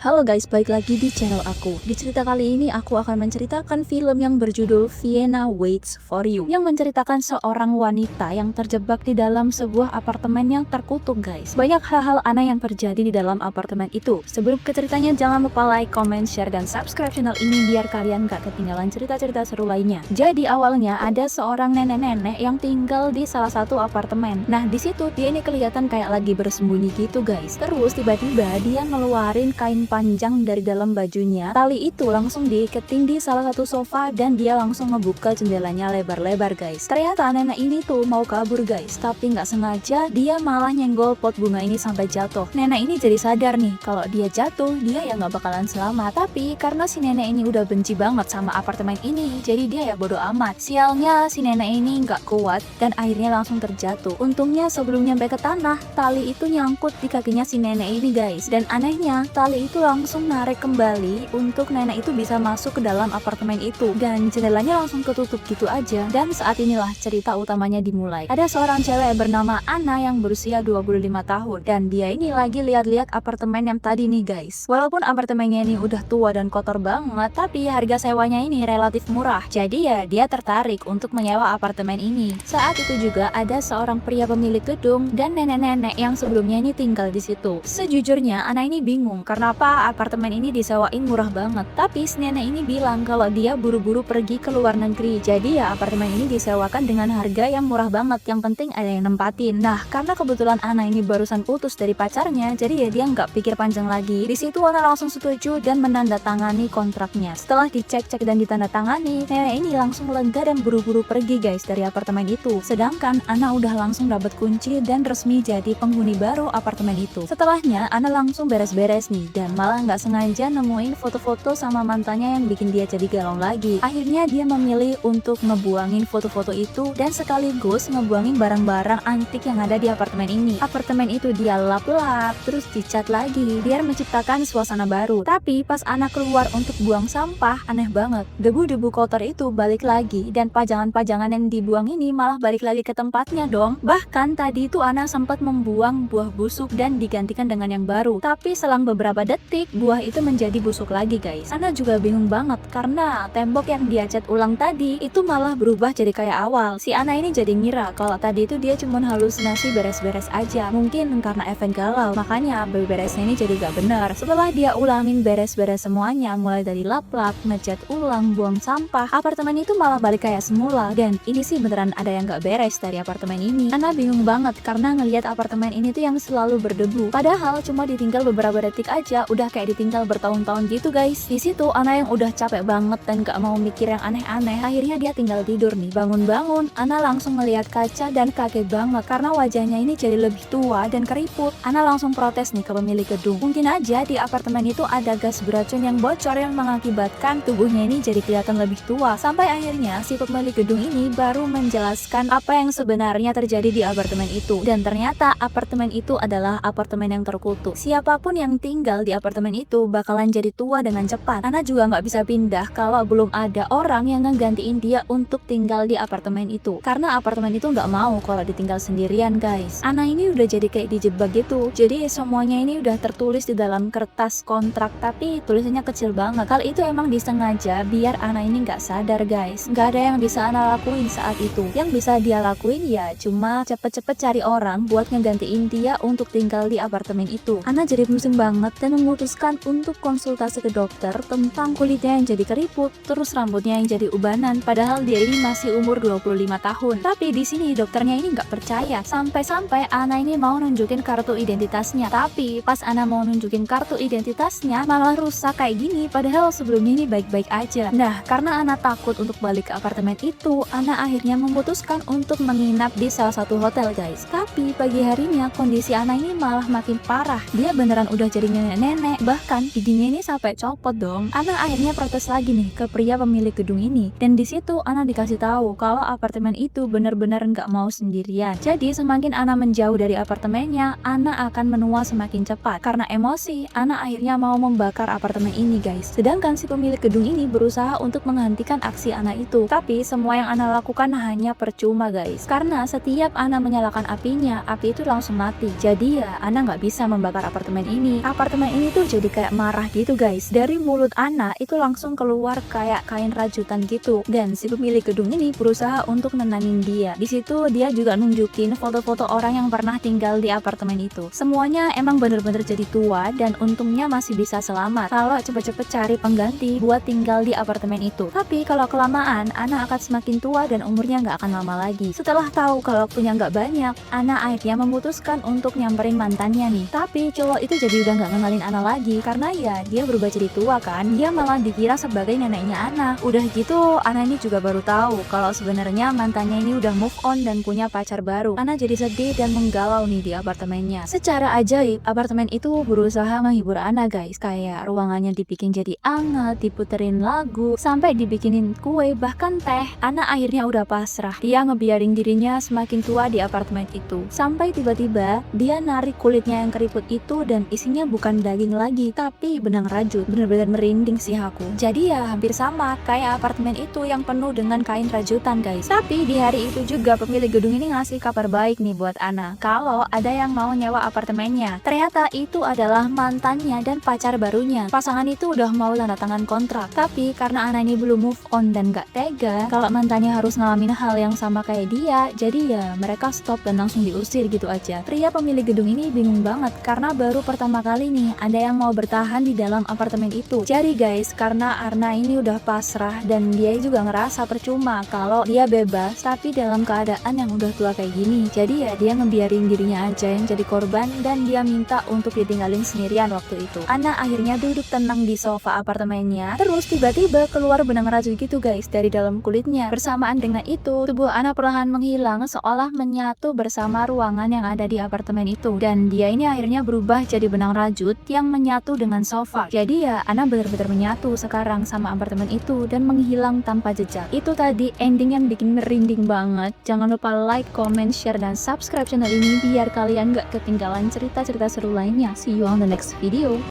Halo guys, balik lagi di channel aku. Di cerita kali ini aku akan menceritakan film yang berjudul Vienna Waits for You, yang menceritakan seorang wanita yang terjebak di dalam sebuah apartemen yang terkutuk guys. Banyak hal-hal aneh yang terjadi di dalam apartemen itu. Sebelum ke ceritanya, jangan lupa like, comment, share, dan subscribe channel ini biar kalian gak ketinggalan cerita-cerita seru lainnya. Jadi awalnya ada seorang nenek-nenek yang tinggal di salah satu apartemen. Nah di situ dia ini kelihatan kayak lagi bersembunyi gitu guys. Terus tiba-tiba dia ngeluarin kain panjang dari dalam bajunya. Tali itu langsung diiketin di salah satu sofa dan dia langsung ngebuka jendelanya lebar-lebar guys. Ternyata nenek ini tuh mau kabur guys, tapi nggak sengaja dia malah nyenggol pot bunga ini sampai jatuh. Nenek ini jadi sadar nih kalau dia jatuh dia ya nggak bakalan selamat. Tapi karena si nenek ini udah benci banget sama apartemen ini, jadi dia ya bodo amat. Sialnya si nenek ini nggak kuat dan akhirnya langsung terjatuh. Untungnya sebelum nyampe ke tanah, tali itu nyangkut di kakinya si nenek ini guys. Dan anehnya tali itu langsung narik kembali untuk nenek itu bisa masuk ke dalam apartemen itu, dan jendelanya langsung ketutup gitu aja. Dan saat inilah cerita utamanya dimulai. Ada seorang cewek bernama Anna yang berusia 25 tahun dan dia ini lagi lihat-lihat apartemen yang tadi nih guys. Walaupun apartemennya ini udah tua dan kotor banget, tapi harga sewanya ini relatif murah. Jadi ya dia tertarik untuk menyewa apartemen ini. Saat itu juga ada seorang pria pemilik gedung dan nenek-nenek yang sebelumnya ini tinggal di situ. Sejujurnya Anna ini bingung kenapa apartemen ini disewain murah banget, tapi si nenek ini bilang kalau dia buru-buru pergi ke luar negeri, jadi ya apartemen ini disewakan dengan harga yang murah banget, yang penting ada yang nempatin. Nah karena kebetulan Anna ini barusan putus dari pacarnya, jadi ya dia nggak pikir panjang lagi. Di situ Anna langsung setuju dan menandatangani kontraknya. Setelah dicek-cek dan ditandatangani, nenek ini langsung lega dan buru-buru pergi guys dari apartemen itu. Sedangkan Anna udah langsung dapat kunci dan resmi jadi penghuni baru apartemen itu. Setelahnya Anna langsung beres-beres nih, dan malah nggak sengaja nemuin foto-foto sama mantannya yang bikin dia jadi galau lagi. Akhirnya dia memilih untuk ngebuangin foto-foto itu dan sekaligus ngebuangin barang-barang antik yang ada di apartemen ini. Apartemen itu dia lap-lap terus dicat lagi biar menciptakan suasana baru. Tapi pas Anna keluar untuk buang sampah, aneh banget, debu-debu kotor itu balik lagi dan pajangan-pajangan yang dibuang ini malah balik lagi ke tempatnya dong. Bahkan tadi itu Anna sempat membuang buah busuk dan digantikan dengan yang baru, tapi selang beberapa detik buah itu menjadi busuk lagi guys. Anna juga bingung banget karena tembok yang dia cat ulang tadi itu malah berubah jadi kayak awal. Si Anna ini jadi ngira kalau tadi itu dia cuma halusinasi beres-beres aja, mungkin karena efek galau, makanya beresnya ini jadi gak benar. Setelah dia ulangin beres-beres semuanya, mulai dari lap-lap, ngecat ulang, buang sampah, apartemen itu malah balik kayak semula. Dan ini sih beneran ada yang gak beres dari apartemen ini. Anna bingung banget karena ngelihat apartemen ini tuh yang selalu berdebu, padahal cuma ditinggal beberapa detik aja udah kayak ditinggal bertahun-tahun gitu guys. Di situ Anna yang udah capek banget dan gak mau mikir yang aneh-aneh, akhirnya dia tinggal tidur nih. Bangun-bangun Anna langsung ngelihat kaca dan kaget banget karena wajahnya ini jadi lebih tua dan keriput. Anna langsung protes nih ke pemilik gedung. Mungkin aja di apartemen itu ada gas beracun yang bocor yang mengakibatkan tubuhnya ini jadi kelihatan lebih tua. Sampai akhirnya si pemilik gedung ini baru menjelaskan apa yang sebenarnya terjadi di apartemen itu. Dan ternyata apartemen itu adalah apartemen yang terkutuk. Siapapun yang tinggal di apartemen itu bakalan jadi tua dengan cepat. Anna juga nggak bisa pindah kalau belum ada orang yang ngegantiin dia untuk tinggal di apartemen itu, karena apartemen itu nggak mau kalau ditinggal sendirian guys. Anna ini udah jadi kayak dijebak gitu, jadi semuanya ini udah tertulis di dalam kertas kontrak, tapi tulisannya kecil banget. Hal itu emang disengaja biar Anna ini nggak sadar guys. Nggak ada yang bisa Anna lakuin saat itu. Yang bisa dia lakuin ya cuma cepet-cepet cari orang buat ngegantiin dia untuk tinggal di apartemen itu. Anna jadi pusing banget dan memutuskan untuk konsultasi ke dokter tentang kulitnya yang jadi keriput, terus rambutnya yang jadi ubanan, padahal dia ini masih umur 25 tahun. Tapi di sini dokternya ini nggak percaya, sampai-sampai Anna ini mau nunjukin kartu identitasnya. Tapi pas Anna mau nunjukin kartu identitasnya malah rusak kayak gini, padahal sebelumnya ini baik-baik aja. Nah karena Anna takut untuk balik ke apartemen itu, Anna akhirnya memutuskan untuk menginap di salah satu hotel guys. Tapi pagi harinya kondisi Anna ini malah makin parah. Dia beneran udah jadi nenek-nenek, bahkan giginya ini sampai copot dong. Anna akhirnya protes lagi nih ke pria pemilik gedung ini, dan di situ Anna dikasih tahu kalau apartemen itu bener-bener nggak mau sendirian. Jadi semakin Anna menjauh dari apartemennya, Anna akan menua semakin cepat. Karena emosi, Anna akhirnya mau membakar apartemen ini guys. Sedangkan si pemilik gedung ini berusaha untuk menghentikan aksi Anna itu, tapi semua yang Anna lakukan hanya percuma guys, karena setiap Anna menyalakan apinya, api itu langsung mati. Jadi ya Anna nggak bisa membakar apartemen ini. Apartemen ini tuh jadi kayak marah gitu guys. Dari mulut Ana itu langsung keluar kayak kain rajutan gitu. Dan si pemilik gedung ini berusaha untuk nenangin dia. Di situ dia juga nunjukin foto-foto orang yang pernah tinggal di apartemen itu. Semuanya emang bener-bener jadi tua dan untungnya masih bisa selamat kalau cepet-cepet cari pengganti buat tinggal di apartemen itu. Tapi kalau kelamaan, Ana akan semakin tua dan umurnya nggak akan lama lagi. Setelah tahu kalau punya nggak banyak, Ana akhirnya memutuskan untuk nyamperin mantannya nih. Tapi cowok itu jadi udah nggak ngenalin Ana lagi karena ya dia berubah jadi tua kan. Dia malah dikira sebagai neneknya Ana. Udah gitu, Ana ini juga baru tahu kalau sebenarnya mantannya ini udah move on dan punya pacar baru. Ana jadi sedih dan menggalau nih di apartemennya. Secara ajaib, apartemen itu berusaha menghibur Ana guys. Kayak ruangannya dibikin jadi anget, diputerin lagu, sampai dibikinin kue, bahkan teh. Ana akhirnya udah pasrah. Dia ngebiarin dirinya semakin tua di apartemen itu. Sampai tiba-tiba dia narik kulitnya yang keriput itu dan isinya bukan daging lagi, tapi benang rajut. Bener-bener merinding sih aku. Jadi ya hampir sama kayak apartemen itu yang penuh dengan kain rajutan guys. Tapi di hari itu juga pemilik gedung ini ngasih kabar baik nih buat Ana. Kalau ada yang mau nyewa apartemennya. Ternyata itu adalah mantannya dan pacar barunya. Pasangan itu udah mau tanda tangan kontrak. Tapi karena Ana ini belum move on dan gak tega kalau mantannya harus ngalamin hal yang sama kayak dia, jadi ya mereka stop dan langsung diusir gitu aja. Pria pemilik gedung ini bingung banget karena baru pertama kali nih ada yang mau bertahan di dalam apartemen itu. Jadi guys, karena Ana ini udah pasrah dan dia juga ngerasa percuma kalau dia bebas tapi dalam keadaan yang udah tua kayak gini. Jadi ya dia ngebiarin dirinya aja yang jadi korban dan dia minta untuk ditinggalin sendirian waktu itu. Ana akhirnya duduk tenang di sofa apartemennya. Terus tiba-tiba keluar benang rajut gitu guys dari dalam kulitnya. Bersamaan dengan itu, tubuh Ana perlahan menghilang seolah menyatu bersama ruangan yang ada di apartemen itu. Dan dia ini akhirnya berubah jadi benang rajut yang menyatu dengan sofa. Jadi ya Ana benar-benar menyatu sekarang sama apartemen itu dan menghilang tanpa jejak. Itu tadi ending yang bikin merinding banget. Jangan lupa like, comment, share, dan subscribe channel ini biar kalian gak ketinggalan cerita-cerita seru lainnya. See you on the next video.